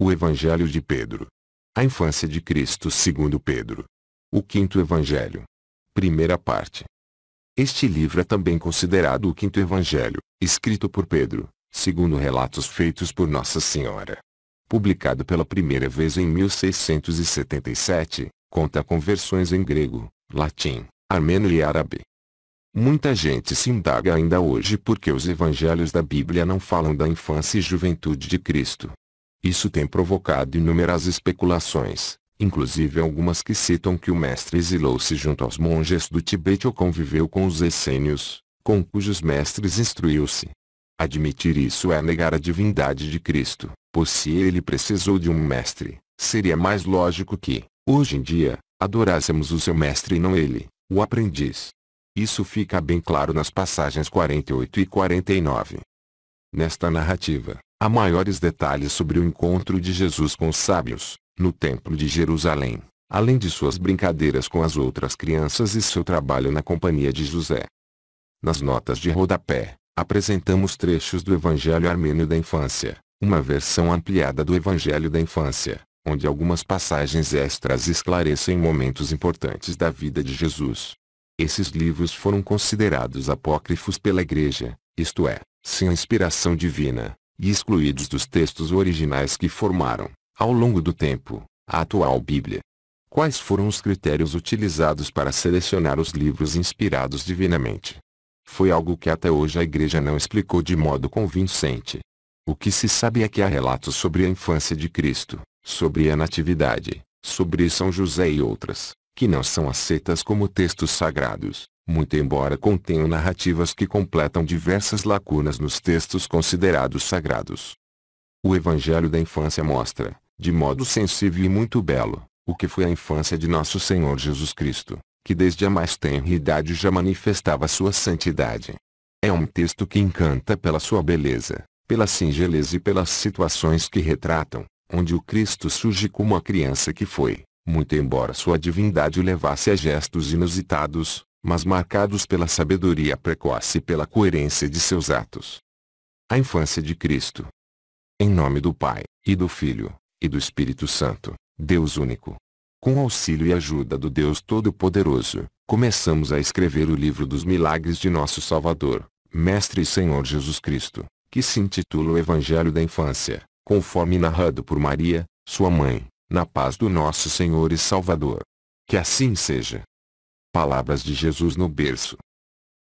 O Evangelho de Pedro. A infância de Cristo segundo Pedro. O quinto Evangelho. Primeira parte. Este livro é também considerado o quinto Evangelho, escrito por Pedro, segundo relatos feitos por Nossa Senhora. Publicado pela primeira vez em 1677, conta com versões em grego, latim, armênio e árabe. Muita gente se indaga ainda hoje por que os evangelhos da Bíblia não falam da infância e juventude de Cristo. Isso tem provocado inúmeras especulações, inclusive algumas que citam que o mestre exilou-se junto aos monges do Tibete ou conviveu com os essênios, com cujos mestres instruiu-se. Admitir isso é negar a divindade de Cristo, pois se ele precisou de um mestre, seria mais lógico que, hoje em dia, adorássemos o seu mestre e não ele, o aprendiz. Isso fica bem claro nas passagens 48 e 49. Nesta narrativa, há maiores detalhes sobre o encontro de Jesus com os sábios, no Templo de Jerusalém, além de suas brincadeiras com as outras crianças e seu trabalho na companhia de José. Nas notas de rodapé, apresentamos trechos do Evangelho Armênio da Infância, uma versão ampliada do Evangelho da Infância, onde algumas passagens extras esclarecem momentos importantes da vida de Jesus. Esses livros foram considerados apócrifos pela Igreja, isto é, sem a inspiração divina, e excluídos dos textos originais que formaram, ao longo do tempo, a atual Bíblia. Quais foram os critérios utilizados para selecionar os livros inspirados divinamente? Foi algo que até hoje a Igreja não explicou de modo convincente. O que se sabe é que há relatos sobre a infância de Cristo, sobre a Natividade, sobre São José e outras, que não são aceitas como textos sagrados, muito embora contenham narrativas que completam diversas lacunas nos textos considerados sagrados. O Evangelho da Infância mostra, de modo sensível e muito belo, o que foi a infância de nosso Senhor Jesus Cristo, que desde a mais tenra idade já manifestava sua santidade. É um texto que encanta pela sua beleza, pela singeleza e pelas situações que retratam, onde o Cristo surge como a criança que foi, muito embora sua divindade o levasse a gestos inusitados, mas marcados pela sabedoria precoce e pela coerência de seus atos. A infância de Cristo. Em nome do Pai, e do Filho, e do Espírito Santo, Deus único. Com auxílio e ajuda do Deus Todo-Poderoso, começamos a escrever o livro dos milagres de nosso Salvador, Mestre e Senhor Jesus Cristo, que se intitula o Evangelho da Infância, conforme narrado por Maria, sua mãe, na paz do nosso Senhor e Salvador. Que assim seja. Palavras de Jesus no berço.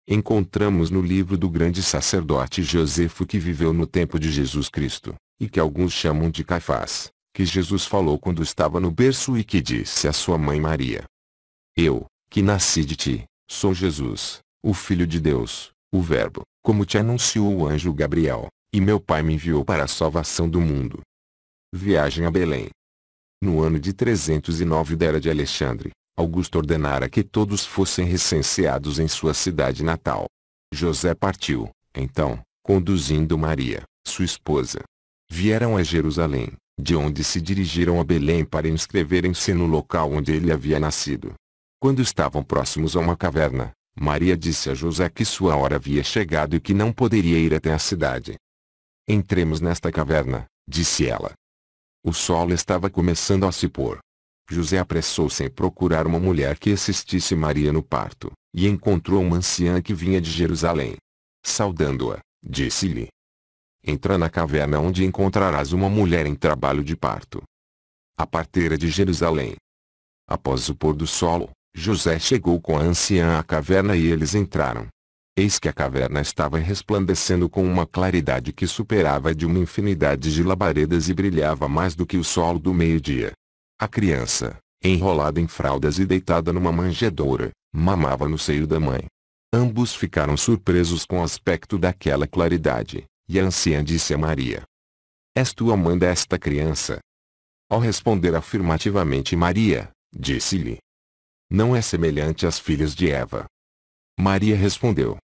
Encontramos no livro do grande sacerdote Josefo que viveu no tempo de Jesus Cristo, e que alguns chamam de Caifás, que Jesus falou quando estava no berço e que disse à sua mãe Maria: Eu, que nasci de ti, sou Jesus, o Filho de Deus, o Verbo, como te anunciou o anjo Gabriel, e meu Pai me enviou para a salvação do mundo. Viagem a Belém. No ano de 309 da era de Alexandre, Augusto ordenara que todos fossem recenseados em sua cidade natal. José partiu, então, conduzindo Maria, sua esposa. Vieram a Jerusalém, de onde se dirigiram a Belém para inscreverem-se no local onde ele havia nascido. Quando estavam próximos a uma caverna, Maria disse a José que sua hora havia chegado e que não poderia ir até a cidade. Entremos nesta caverna, disse ela. O sol estava começando a se pôr. José apressou-se em procurar uma mulher que assistisse Maria no parto, e encontrou uma anciã que vinha de Jerusalém. Saudando-a, disse-lhe: Entra na caverna onde encontrarás uma mulher em trabalho de parto. A parteira de Jerusalém. Após o pôr do sol, José chegou com a anciã à caverna e eles entraram. Eis que a caverna estava resplandecendo com uma claridade que superava de uma infinidade de labaredas e brilhava mais do que o sol do meio-dia. A criança, enrolada em fraldas e deitada numa manjedoura, mamava no seio da mãe. Ambos ficaram surpresos com o aspecto daquela claridade, e a anciã disse a Maria: És tu a mãe desta criança? Ao responder afirmativamente Maria, disse-lhe: Não é semelhante às filhas de Eva. Maria respondeu: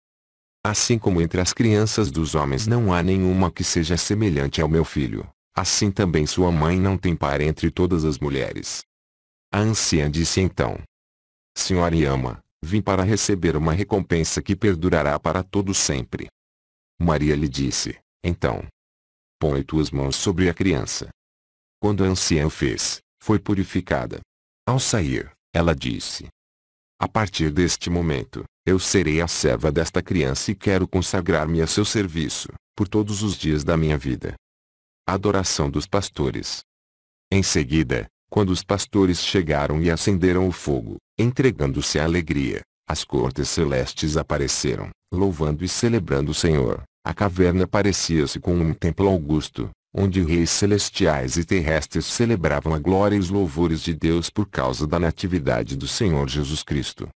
Assim como entre as crianças dos homens não há nenhuma que seja semelhante ao meu filho, assim também sua mãe não tem par entre todas as mulheres. A anciã disse então: Senhora e ama, vim para receber uma recompensa que perdurará para todo sempre. Maria lhe disse: Então, põe tuas mãos sobre a criança. Quando a anciã o fez, foi purificada. Ao sair, ela disse: a partir deste momento, eu serei a serva desta criança e quero consagrar-me a seu serviço, por todos os dias da minha vida. Adoração dos pastores. Em seguida, quando os pastores chegaram e acenderam o fogo, entregando-se à alegria, as cortes celestes apareceram, louvando e celebrando o Senhor. A caverna parecia-se com um templo augusto, onde reis celestiais e terrestres celebravam a glória e os louvores de Deus por causa da natividade do Senhor Jesus Cristo.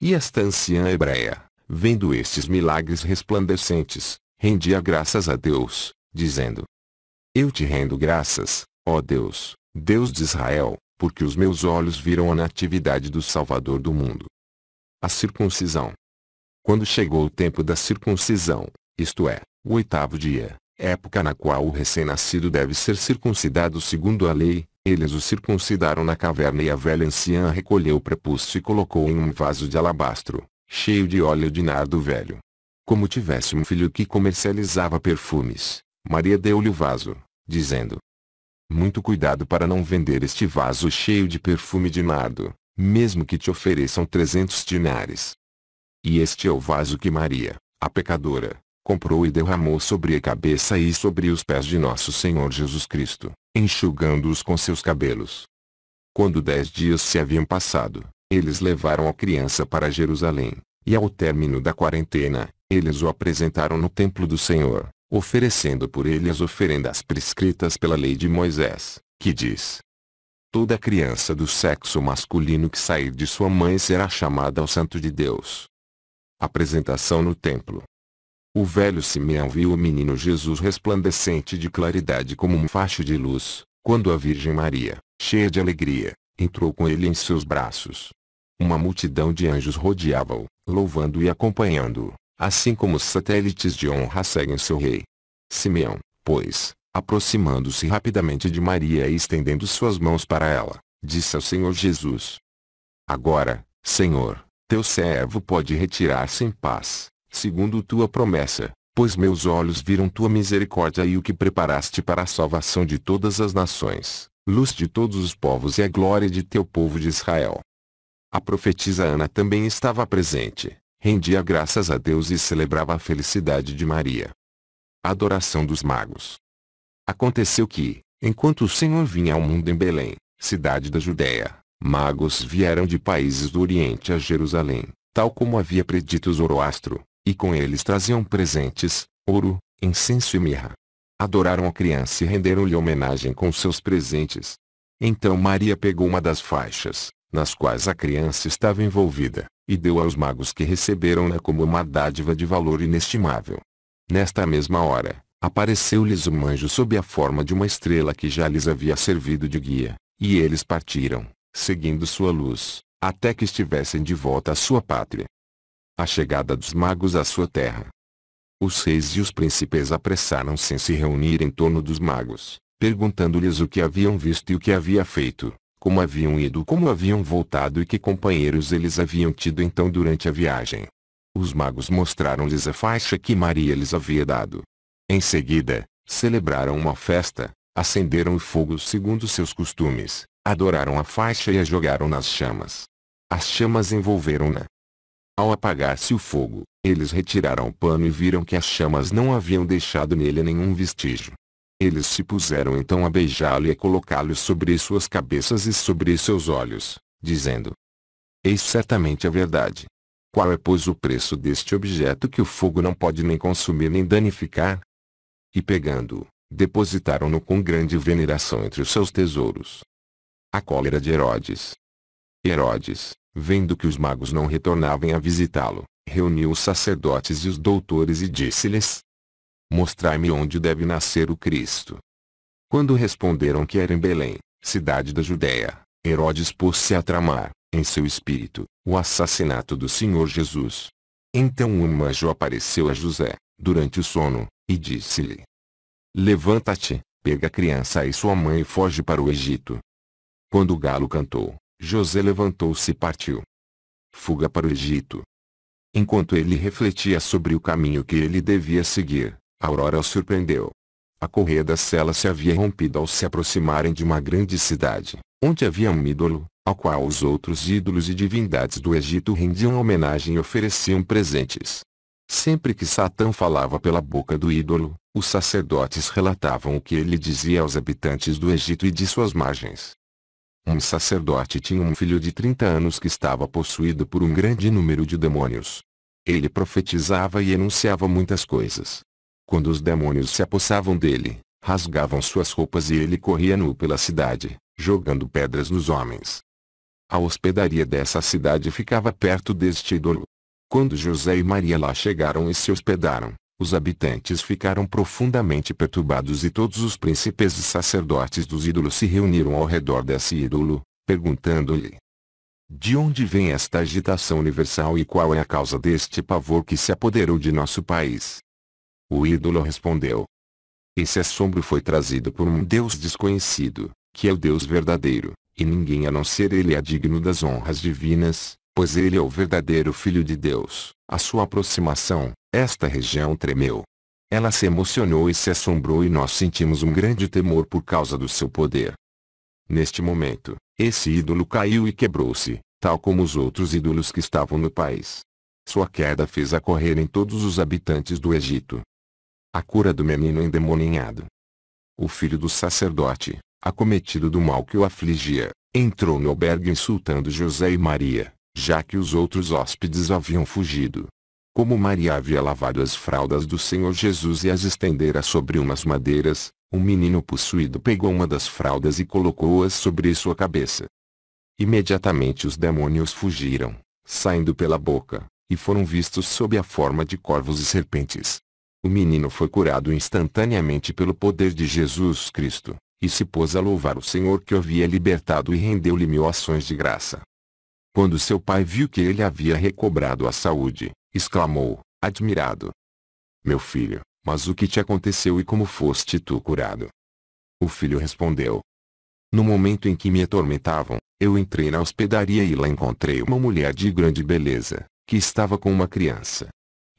E esta anciã hebreia, vendo estes milagres resplandecentes, rendia graças a Deus, dizendo: eu te rendo graças, ó Deus, Deus de Israel, porque os meus olhos viram a natividade do Salvador do mundo. A circuncisão. Quando chegou o tempo da circuncisão, isto é, o 8º dia, época na qual o recém-nascido deve ser circuncidado segundo a lei, eles o circuncidaram na caverna e a velha anciã recolheu o prepúcio e colocou em um vaso de alabastro, cheio de óleo de nardo velho. Como tivesse um filho que comercializava perfumes, Maria deu-lhe o vaso, dizendo: muito cuidado para não vender este vaso cheio de perfume de nardo, mesmo que te ofereçam 300 dinares. E este é o vaso que Maria, a pecadora, comprou e derramou sobre a cabeça e sobre os pés de nosso Senhor Jesus Cristo, enxugando-os com seus cabelos. Quando 10 dias se haviam passado, eles levaram a criança para Jerusalém, e ao término da quarentena, eles o apresentaram no templo do Senhor, oferecendo por ele as oferendas prescritas pela lei de Moisés, que diz: toda criança do sexo masculino que sair de sua mãe será chamada ao santo de Deus. Apresentação no templo. O velho Simeão viu o menino Jesus resplandecente de claridade como um facho de luz, quando a Virgem Maria, cheia de alegria, entrou com ele em seus braços. Uma multidão de anjos rodeava-o, louvando e acompanhando-o, assim como os satélites de honra seguem seu rei. Simeão, pois, aproximando-se rapidamente de Maria e estendendo suas mãos para ela, disse ao Senhor Jesus: agora, Senhor, teu servo pode retirar-se em paz, segundo tua promessa, pois meus olhos viram tua misericórdia e o que preparaste para a salvação de todas as nações, luz de todos os povos e a glória de teu povo de Israel. A profetisa Ana também estava presente, rendia graças a Deus e celebrava a felicidade de Maria. Adoração dos magos. Aconteceu que, enquanto o Senhor vinha ao mundo em Belém, cidade da Judéia, magos vieram de países do Oriente a Jerusalém, tal como havia predito Zoroastro, e com eles traziam presentes, ouro, incenso e mirra. Adoraram a criança e renderam-lhe homenagem com seus presentes. Então Maria pegou uma das faixas, nas quais a criança estava envolvida, e deu aos magos que receberam-na como uma dádiva de valor inestimável. Nesta mesma hora, apareceu-lhes um anjo sob a forma de uma estrela que já lhes havia servido de guia, e eles partiram, seguindo sua luz, até que estivessem de volta à sua pátria. A chegada dos magos à sua terra. Os reis e os príncipes apressaram-se em se reunir em torno dos magos, perguntando-lhes o que haviam visto e o que havia feito, como haviam ido, como haviam voltado e que companheiros eles haviam tido então durante a viagem. Os magos mostraram-lhes a faixa que Maria lhes havia dado. Em seguida, celebraram uma festa, acenderam o fogo segundo seus costumes, adoraram a faixa e a jogaram nas chamas. As chamas envolveram-na. Ao apagar-se o fogo, eles retiraram o pano e viram que as chamas não haviam deixado nele nenhum vestígio. Eles se puseram então a beijá-lo e a colocá-lo sobre suas cabeças e sobre seus olhos, dizendo: eis certamente a verdade. Qual é pois o preço deste objeto que o fogo não pode nem consumir nem danificar? E pegando-o, depositaram-no com grande veneração entre os seus tesouros. A cólera de Herodes. Herodes, vendo que os magos não retornavam a visitá-lo, reuniu os sacerdotes e os doutores e disse-lhes: mostrai-me onde deve nascer o Cristo. Quando responderam que era em Belém, cidade da Judéia, Herodes pôs-se a tramar, em seu espírito, o assassinato do Senhor Jesus. Então um anjo apareceu a José, durante o sono, e disse-lhe: levanta-te, pega a criança e sua mãe e foge para o Egito. Quando o galo cantou, José levantou-se e partiu. Fuga para o Egito. Enquanto ele refletia sobre o caminho que ele devia seguir, a aurora o surpreendeu. A correia das celas se havia rompido ao se aproximarem de uma grande cidade, onde havia um ídolo, ao qual os outros ídolos e divindades do Egito rendiam homenagem e ofereciam presentes. Sempre que Satã falava pela boca do ídolo, os sacerdotes relatavam o que ele dizia aos habitantes do Egito e de suas margens. Um sacerdote tinha um filho de 30 anos que estava possuído por um grande número de demônios. Ele profetizava e enunciava muitas coisas. Quando os demônios se apossavam dele, rasgavam suas roupas e ele corria nu pela cidade, jogando pedras nos homens. A hospedaria dessa cidade ficava perto deste ídolo. Quando José e Maria lá chegaram e se hospedaram, os habitantes ficaram profundamente perturbados e todos os príncipes e sacerdotes dos ídolos se reuniram ao redor desse ídolo, perguntando-lhe: de onde vem esta agitação universal e qual é a causa deste pavor que se apoderou de nosso país? O ídolo respondeu: esse assombro foi trazido por um Deus desconhecido, que é o Deus verdadeiro, e ninguém a não ser ele é digno das honras divinas, pois ele é o verdadeiro Filho de Deus. À sua aproximação, esta região tremeu. Ela se emocionou e se assombrou e nós sentimos um grande temor por causa do seu poder. Neste momento, esse ídolo caiu e quebrou-se, tal como os outros ídolos que estavam no país. Sua queda fez a correr em todos os habitantes do Egito. A cura do menino endemoninhado. O filho do sacerdote, acometido do mal que o afligia, entrou no albergue insultando José e Maria, já que os outros hóspedes haviam fugido. Como Maria havia lavado as fraldas do Senhor Jesus e as estendera sobre umas madeiras, um menino possuído pegou uma das fraldas e colocou-as sobre sua cabeça. Imediatamente os demônios fugiram, saindo pela boca, e foram vistos sob a forma de corvos e serpentes. O menino foi curado instantaneamente pelo poder de Jesus Cristo, e se pôs a louvar o Senhor que o havia libertado e rendeu-lhe 1000 ações de graça. Quando seu pai viu que ele havia recobrado a saúde, exclamou, admirado: meu filho, mas o que te aconteceu e como foste tu curado? O filho respondeu: no momento em que me atormentavam, eu entrei na hospedaria e lá encontrei uma mulher de grande beleza, que estava com uma criança.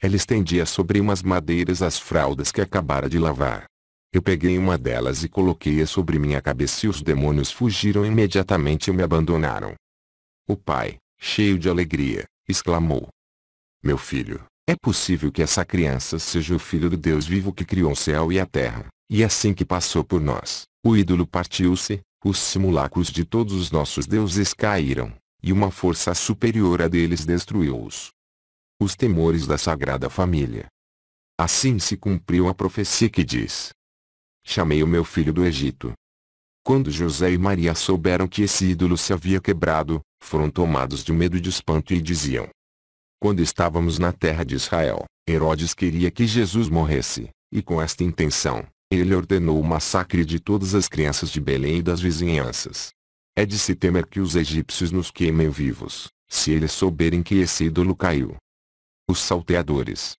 Ela estendia sobre umas madeiras as fraldas que acabara de lavar. Eu peguei uma delas e coloquei-a sobre minha cabeça e os demônios fugiram imediatamente e me abandonaram. O pai, cheio de alegria, exclamou: meu filho, é possível que essa criança seja o filho do Deus vivo que criou o céu e a terra. E assim que passou por nós, o ídolo partiu-se, os simulacros de todos os nossos deuses caíram, e uma força superior a deles destruiu-os. Os temores da Sagrada Família. Assim se cumpriu a profecia que diz: chamei o meu filho do Egito. Quando José e Maria souberam que esse ídolo se havia quebrado, foram tomados de medo e de espanto e diziam: quando estávamos na terra de Israel, Herodes queria que Jesus morresse, e com esta intenção, ele ordenou o massacre de todas as crianças de Belém e das vizinhanças. É de se temer que os egípcios nos queimem vivos, se eles souberem que esse ídolo caiu. Os salteadores.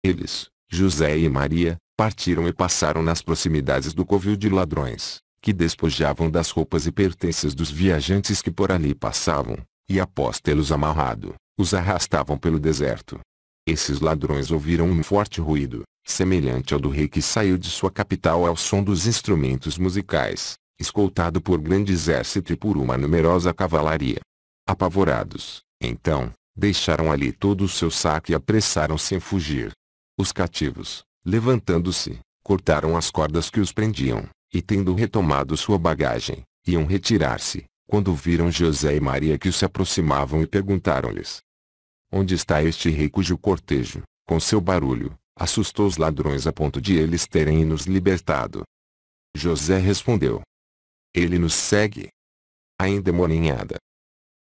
Eles, José e Maria, partiram e passaram nas proximidades do covil de ladrões, que despojavam das roupas e pertences dos viajantes que por ali passavam, e após tê-los amarrado, os arrastavam pelo deserto. Esses ladrões ouviram um forte ruído, semelhante ao do rei que saiu de sua capital ao som dos instrumentos musicais, escoltado por grande exército e por uma numerosa cavalaria. Apavorados, então, deixaram ali todo o seu saco e apressaram-se em fugir. Os cativos, levantando-se, cortaram as cordas que os prendiam, e tendo retomado sua bagagem, iam retirar-se, quando viram José e Maria que se aproximavam e perguntaram-lhes: onde está este rei cujo cortejo, com seu barulho, assustou os ladrões a ponto de eles terem nos libertado? José respondeu: ele nos segue. A endemoninhada.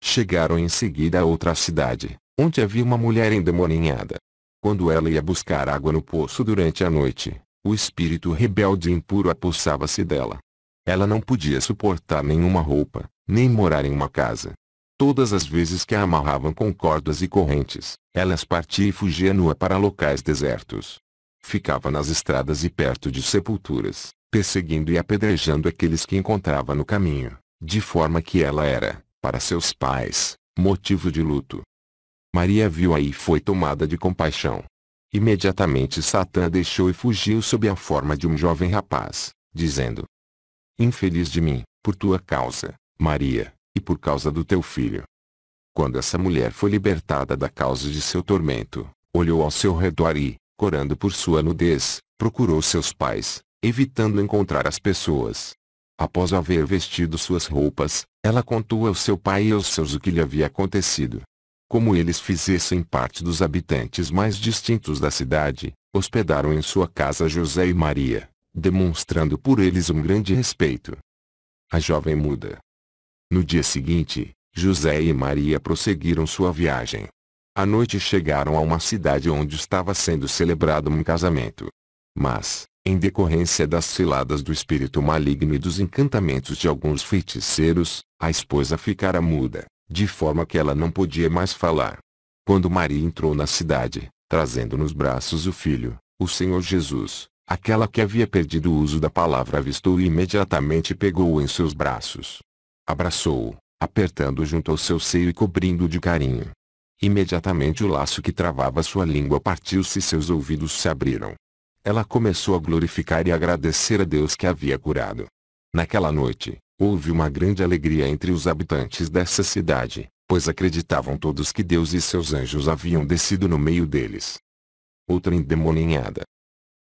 Chegaram em seguida a outra cidade, onde havia uma mulher endemoninhada. Quando ela ia buscar água no poço durante a noite, o espírito rebelde e impuro apossava-se dela. Ela não podia suportar nenhuma roupa, nem morar em uma casa. Todas as vezes que a amarravam com cordas e correntes, ela partia e fugia nua para locais desertos. Ficava nas estradas e perto de sepulturas, perseguindo e apedrejando aqueles que encontrava no caminho, de forma que ela era, para seus pais, motivo de luto. Maria viu-a e foi tomada de compaixão. Imediatamente Satã deixou e fugiu sob a forma de um jovem rapaz, dizendo: Infeliz de mim, por tua causa, Maria, e por causa do teu filho. Quando essa mulher foi libertada da causa de seu tormento, olhou ao seu redor e, corando por sua nudez, procurou seus pais, evitando encontrar as pessoas. Após haver vestido suas roupas, ela contou ao seu pai e aos seus o que lhe havia acontecido. Como eles fizessem parte dos habitantes mais distintos da cidade, hospedaram em sua casa José e Maria, demonstrando por eles um grande respeito. A jovem muda. No dia seguinte, José e Maria prosseguiram sua viagem. À noite chegaram a uma cidade onde estava sendo celebrado um casamento. Mas, em decorrência das ciladas do espírito maligno e dos encantamentos de alguns feiticeiros, a esposa ficara muda, de forma que ela não podia mais falar. Quando Maria entrou na cidade, trazendo nos braços o filho, o Senhor Jesus, aquela que havia perdido o uso da palavra avistou e imediatamente pegou-o em seus braços. Abraçou-o, apertando-o junto ao seu seio e cobrindo-o de carinho. Imediatamente o laço que travava sua língua partiu-se e seus ouvidos se abriram. Ela começou a glorificar e agradecer a Deus que a havia curado. Naquela noite, houve uma grande alegria entre os habitantes dessa cidade, pois acreditavam todos que Deus e seus anjos haviam descido no meio deles. Outra endemoninhada.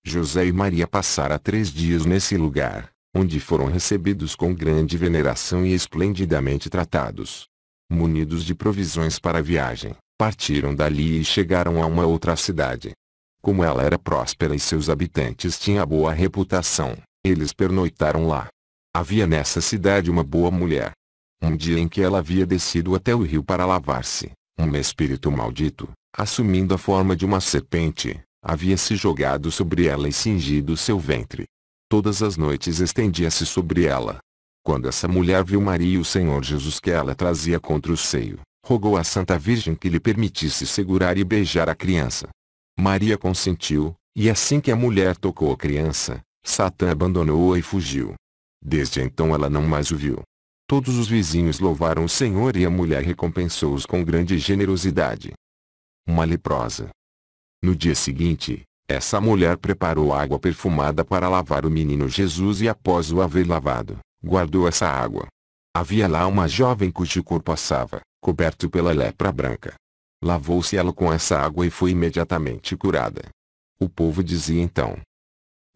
José e Maria passaram 3 dias nesse lugar, onde foram recebidos com grande veneração e esplendidamente tratados. Munidos de provisões para a viagem, partiram dali e chegaram a uma outra cidade. Como ela era próspera e seus habitantes tinham boa reputação, eles pernoitaram lá. Havia nessa cidade uma boa mulher. Um dia em que ela havia descido até o rio para lavar-se, um espírito maldito, assumindo a forma de uma serpente, havia se jogado sobre ela e cingido seu ventre. Todas as noites estendia-se sobre ela. Quando essa mulher viu Maria e o Senhor Jesus que ela trazia contra o seio, rogou à Santa Virgem que lhe permitisse segurar e beijar a criança. Maria consentiu, e assim que a mulher tocou a criança, Satã abandonou-a e fugiu. Desde então ela não mais o viu. Todos os vizinhos louvaram o Senhor e a mulher recompensou-os com grande generosidade. Uma leprosa. No dia seguinte, essa mulher preparou água perfumada para lavar o menino Jesus e após o haver lavado, guardou essa água. Havia lá uma jovem cujo corpo assava, coberto pela lepra branca. Lavou-se ela com essa água e foi imediatamente curada. O povo dizia então: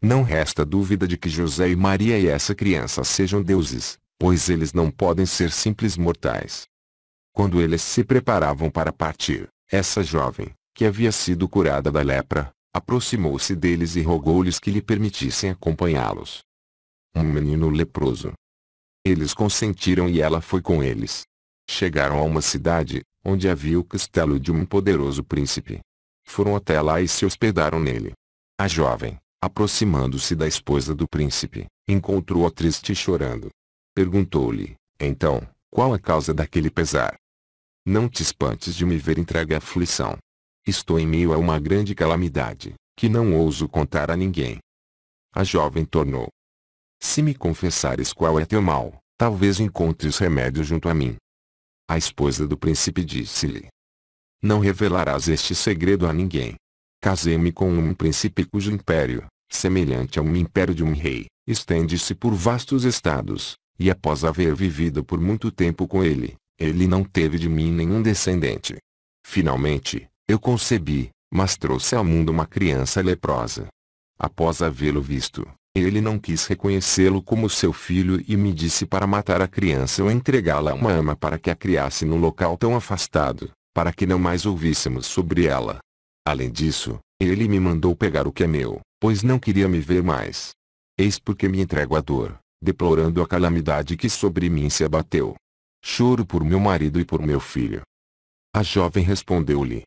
Não resta dúvida de que José e Maria e essa criança sejam deuses, pois eles não podem ser simples mortais. Quando eles se preparavam para partir, essa jovem, que havia sido curada da lepra, aproximou-se deles e rogou-lhes que lhe permitissem acompanhá-los. Um menino leproso. Eles consentiram e ela foi com eles. Chegaram a uma cidade, onde havia o castelo de um poderoso príncipe. Foram até lá e se hospedaram nele. A jovem, aproximando-se da esposa do príncipe, encontrou-a triste e chorando. Perguntou-lhe, então, qual a causa daquele pesar? Não te espantes de me ver entregue à aflição. Estou em meio a uma grande calamidade, que não ouso contar a ninguém. A jovem tornou. Se me confessares qual é teu mal, talvez encontres remédio junto a mim. A esposa do príncipe disse-lhe: Não revelarás este segredo a ninguém. Casei-me com um príncipe cujo império, semelhante a um império de um rei, estende-se por vastos estados, e após haver vivido por muito tempo com ele, ele não teve de mim nenhum descendente. Finalmente, eu concebi, mas trouxe ao mundo uma criança leprosa. Após havê-lo visto, ele não quis reconhecê-lo como seu filho e me disse para matar a criança ou entregá-la a uma ama para que a criasse num local tão afastado, para que não mais ouvíssemos sobre ela. Além disso, ele me mandou pegar o que é meu, pois não queria me ver mais. Eis porque me entrego à dor, deplorando a calamidade que sobre mim se abateu. Choro por meu marido e por meu filho. A jovem respondeu-lhe: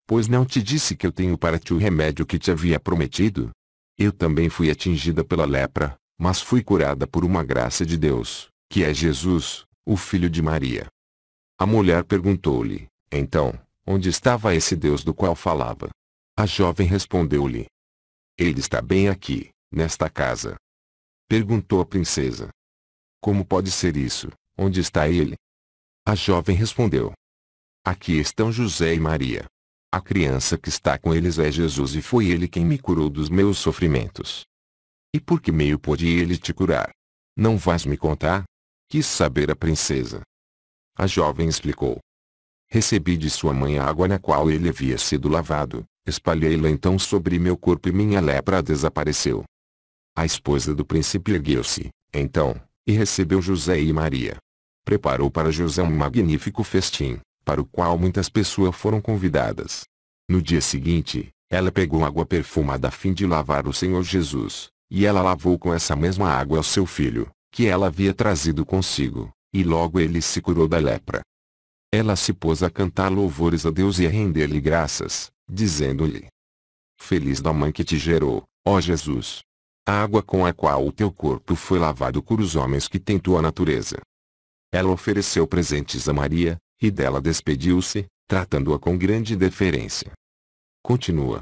Pois não te disse que eu tenho para ti o remédio que te havia prometido? Eu também fui atingida pela lepra, mas fui curada por uma graça de Deus, que é Jesus, o filho de Maria. A mulher perguntou-lhe, então, onde estava esse Deus do qual falava? A jovem respondeu-lhe: Ele está bem aqui, nesta casa. Perguntou a princesa: Como pode ser isso? Onde está ele? A jovem respondeu: Aqui estão José e Maria. A criança que está com eles é Jesus e foi ele quem me curou dos meus sofrimentos. E por que meio pôde ele te curar? Não vais me contar? Quis saber a princesa. A jovem explicou. Recebi de sua mãe a água na qual ele havia sido lavado, espalhei-la então sobre meu corpo e minha lepra desapareceu. A esposa do príncipe ergueu-se, então, e recebeu José e Maria. Preparou para José um magnífico festim, para o qual muitas pessoas foram convidadas. No dia seguinte, ela pegou água perfumada a fim de lavar o Senhor Jesus, e ela lavou com essa mesma água o seu filho, que ela havia trazido consigo, e logo ele se curou da lepra. Ela se pôs a cantar louvores a Deus e a render-lhe graças, dizendo-lhe: Feliz da mãe que te gerou, ó Jesus! A água com a qual o teu corpo foi lavado cura os homens que têm tua natureza. Ela ofereceu presentes a Maria, e dela despediu-se, tratando-a com grande deferência. Continua.